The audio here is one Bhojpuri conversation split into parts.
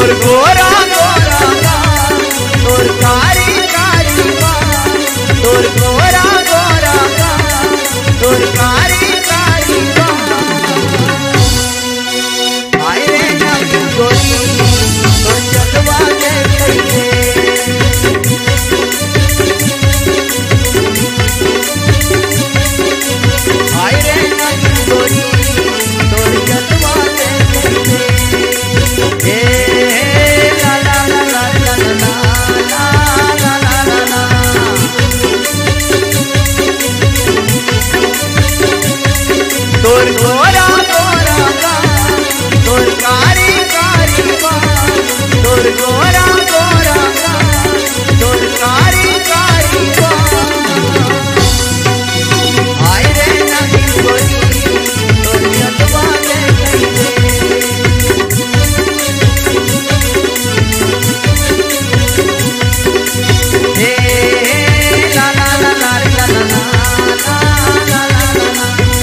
तोर गोरा गोरा गाल तोर कारी कारी बाल तोर गोरा गोरा गाल तोर कारी कारी बाल आए रे नागिन गोरी तोर चलवा देखइए आए रे नागिन गोरी तोर चलवा देखइए ला ला ला ला ला ला ला ला ला ला तोर गोरा गोरा गाल तोर कारी कारी बाल तोर गोरा गोरा गाल तोर कारी कारी बाल आए रे नागिन गोरी तोर चलवा देखइए ला ला ला ला ला ला ला ला ला ला ला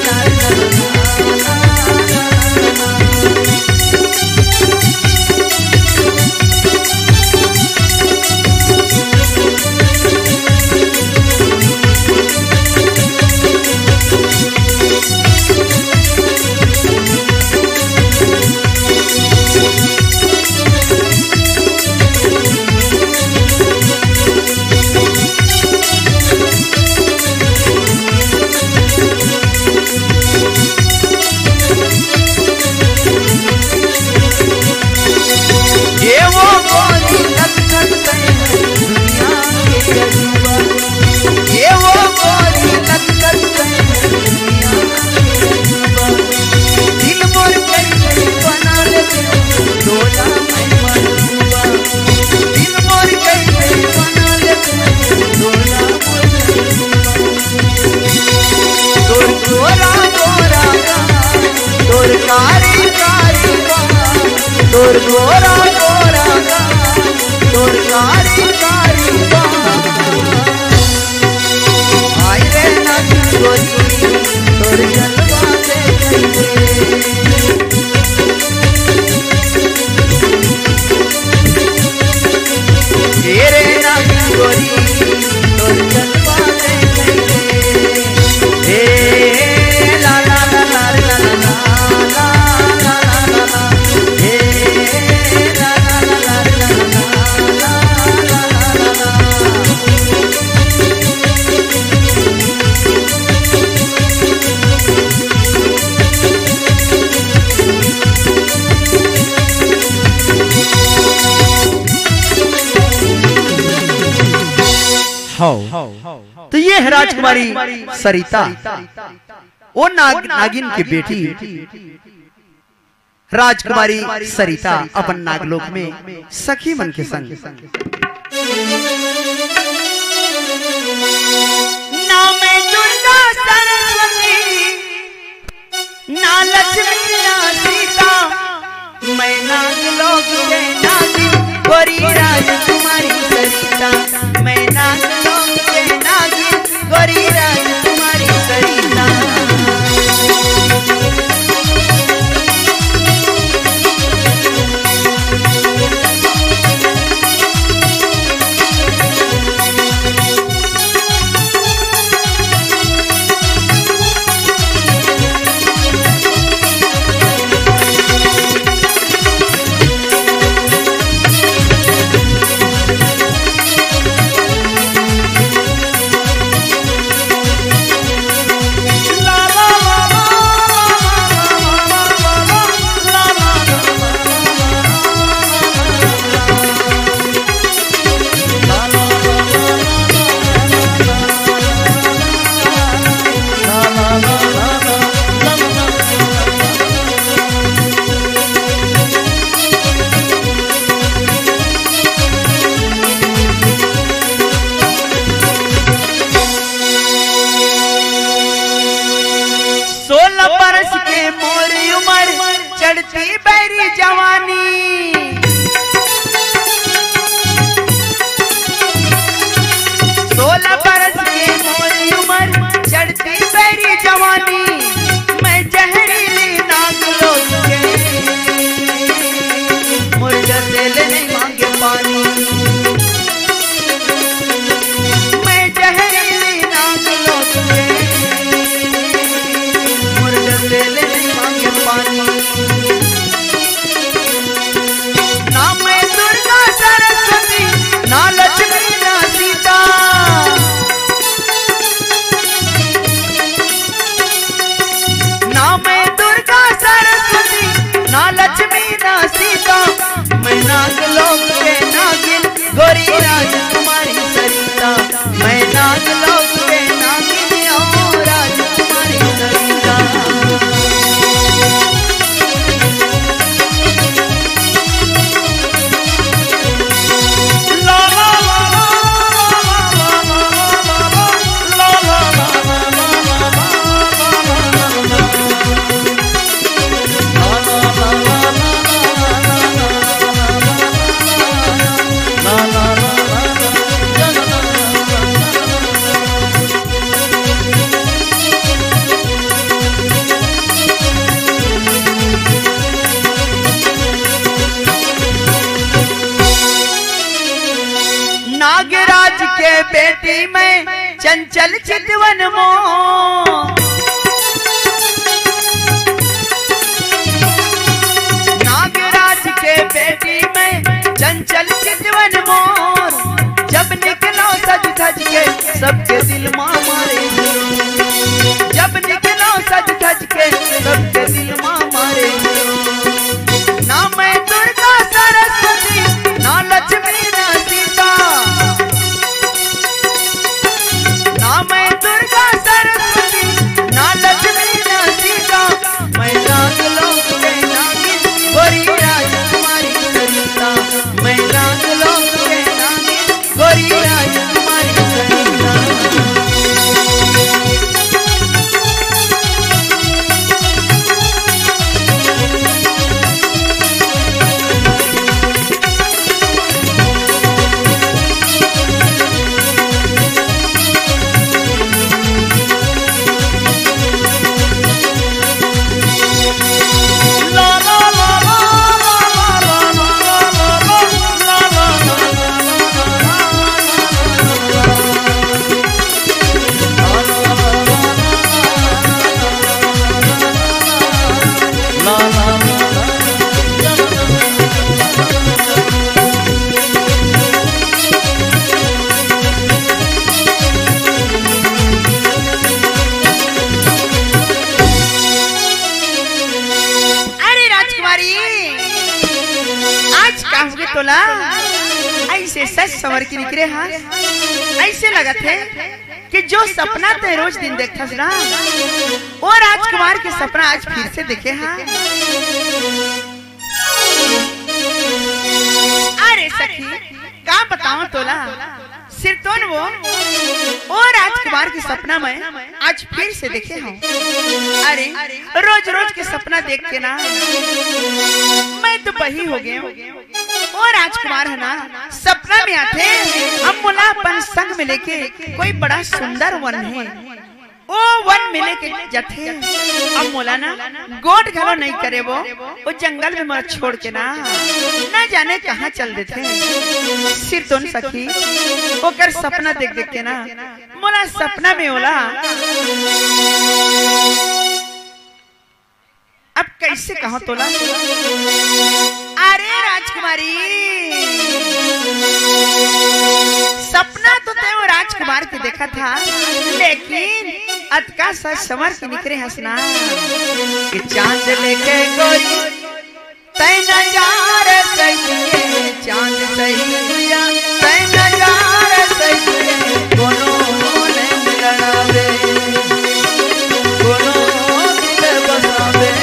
ला ला तोर गोरा गोरा गाल तोर कारी कारी बाल आए रे नागिन गोरी तोर चलवा देखइए रे नागिन गोरी तोर चलवा देखइए ला ला ला ला ला ला तो ये है राजकुमारी सरिता वो नागिन की बेटी राजकुमारी सरिता अपन नागलोक में सखी मन के संग ना मैं दुर्गा सरस्वती ना लक्ष्मी ना सीता मैं नागलोक के नागिन गोरी राजकुमारी सरिता मैं नागलोक के नागिन गोरी राजकुमारी सरिता चढ़ती बैरी जवानी 16 बरस की मोरी उम्र चढ़ती बैरी जवानी मैं जहरीली नागलोक के बेटी में चंचल चितवन मोर, नागराज के बेटी में चंचल चितवन मोर, जब निकलो सज धज के सबके दिल मां मारे, जब निकलो सज धज के सबके दिल मां मारे। ना मैं दुर्गा सरस्वती ना लक्ष्मी ना सीता, ना मैं दुर्गा सरस्वती ना लक्ष्मी ना सीता, मैं नाग लोक के नागिन गोरी राजकुमारी सरिता, मैं नाग लोक के नागिन गोरी राजकुमारी सरिता। तोला ऐसे सच संवर के निकले हाँ, ऐसे लगत है कि जो सपना ते रोज दिन देखता ना वो राजकुमार के सपना आज फिर से देखे हाँ। अरे सखी का बताऊं तोला, सिरतोन वो राजकुमार के सपना में आज फिर से देखे हूँ। अरे रोज रोज के सपना देख के ना मैं तो बही हो गया। वो राजकुमार है ना सपना में आते हम मुला अपन संग में लेके कोई बड़ा सुंदर वन है, वो वन में लेके जाते अब मोला ना गोट घलो नहीं करे, वो जंगल में मर छोड़ के ना जाने कहाँ चल देते। सिर तो सखी वो कर सपना देख देख के ना मोला सपना में होला अब कैसे कहो तोला। अरे राजकुमारी सपना तो ते वो राजकुमार के देखा था, लेकिन अतका सच समर के निकले हंसना कि चांद लेके गोरी तै नजारे सही, चांद सही हुआ तै नजारे सही, कोनो ने मिलनावे कोनो दिल बसावे।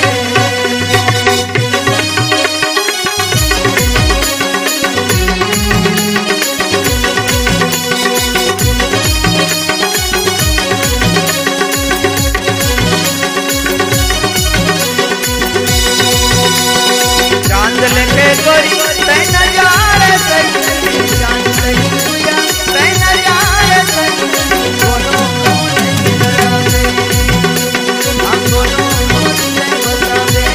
गोरी तै नजारे सही, चांद सही हुआ तै नजारे सही, कोनो ने मिलनावे हम कोनो ने बसावे।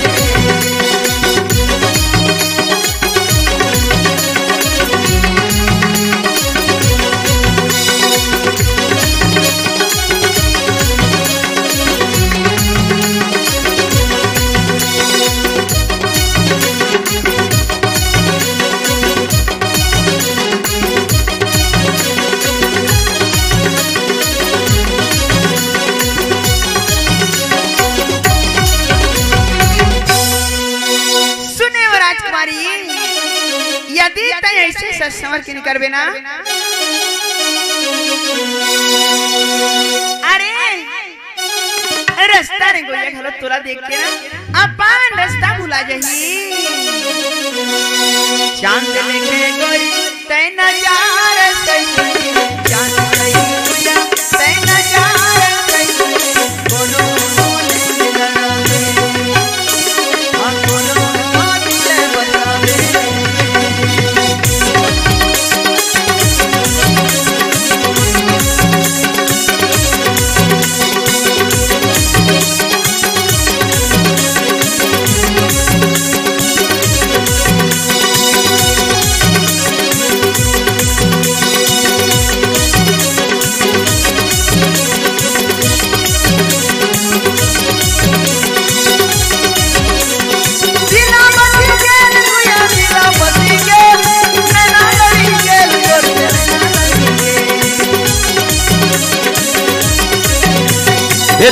यदि तय ऐसे सच संवर के निकरबे ना, अरे रास्ता रे गोया घलो तोला देख के ना अपन रास्ता भुला जही। चांद लेके गोरी तै नजारे सही, चांद सही हुआ तै नजारे सही, कोनो ने मिलनावे हम कोनो दिल बसावे।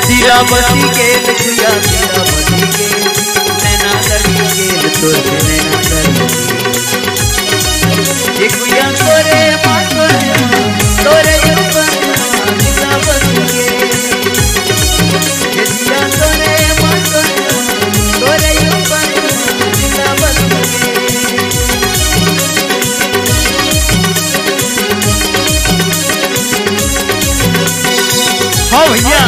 जीरा बसी गेल गुया जीरा बसी गेल नैना लड़ी गेल तोर के नैना लड़ी ये गुया तोरे मां तोरे ऊपर जीरा बसी गेल ये जिया तोरे मां तोरे ऊपर जीरा बसी गेल हाँ भैया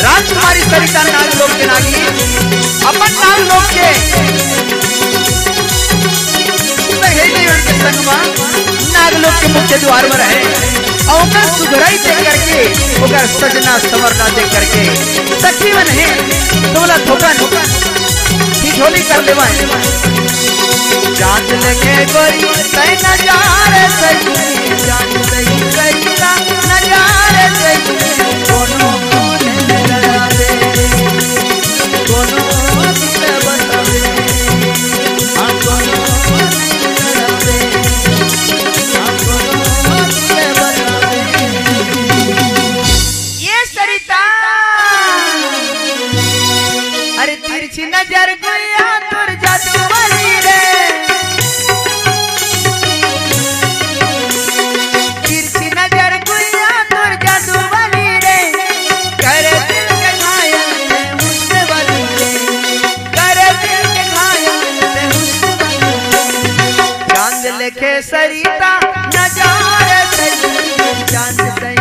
राजकुमारी सरिता नाग लोक के नागी अपन नाग लोक के सहेली के संगमा नाग लोक के मुख्य द्वार में रहे और ओकर सुधराई देख करके ओकर सजना संवरना देख करके सखी मन है तोला धोखन ठिठोली कर लेवा चांद लेके गोरी तै नजारे सही चांद सही सहीला नजारे सही कोनो कोने लड़ावे कोनो दिल बतावे हाँ कोनो लड़ावे हाँ कोनो दिल बतावे ये सरिता अरे तिरछी नजर गुया तोर जादू वाली रे तिरछी नजर गुया तोर जादू वाली रे करे दिल के घायल ते हुस्न वाली रे करे दिल के घायल ते हुस्न वाली चांद लेके सरिता नजारे सही चांद सही